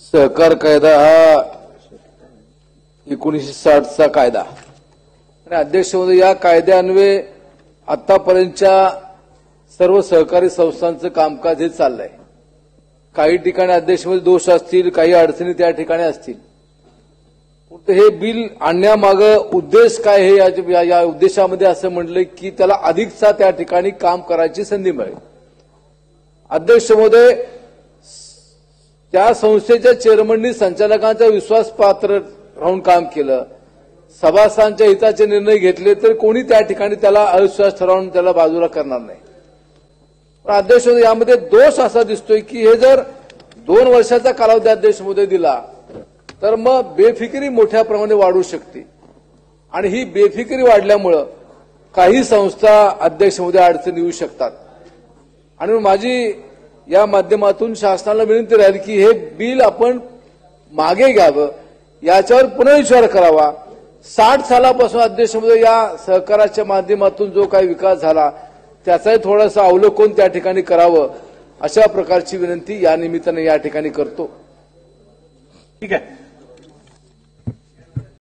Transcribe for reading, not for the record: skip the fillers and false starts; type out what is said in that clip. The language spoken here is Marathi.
सहकार कायदा हा 1960चा कायदा आणि अध्यक्ष महोदय या कायद्यान्वये आतापर्यंतच्या सर्व सहकारी संस्थांचं कामकाज हे चाललंय। काही ठिकाणी अध्यक्ष महोदय दोष असतील, काही अडचणी त्या ठिकाणी असतील, पण हे बिल आणण्यामागे उद्देश काय हे या उद्देशामध्ये असं म्हटलंय की त्याला अधिकचा त्या ठिकाणी काम करायची संधी मिळेल। अध्यक्ष महोदय त्या संस्थेच्या चेअरमननी संचालकांचा विश्वासपात्र राहून काम केलं, सभासदांच्या हिताचे निर्णय घेतले तर कोणी त्या ठिकाणी त्याला अविश्वास ठरवून त्याला बाजूला करणार नाही। पण अध्यक्ष महोदय यामध्ये दोष असा दिसतोय की हे जर 2 वर्षाचा कालावधी अध्यक्ष महोदय दिला तर मग बेफिकिरी मोठ्या प्रमाणात वाढू शकते आणि ही बेफिकिरी वाढल्यामुळे काही संस्था अध्यक्ष महोदय अडचणी येऊ शकतात। आणि माझी या माध्यमातून शासनाला विनंती राहील की हे बिल आपण मागे घ्यावं, याच्यावर पुनर्विचार करावा। 60 सालापासून अध्यक्ष महोदय या सहकाराच्या माध्यमातून जो काही विकास झाला त्याचाही थोडासा अवलोकन त्या ठिकाणी करावं, अशा प्रकारची विनंती या निमित्ताने या ठिकाणी करतो। ठीक आहे।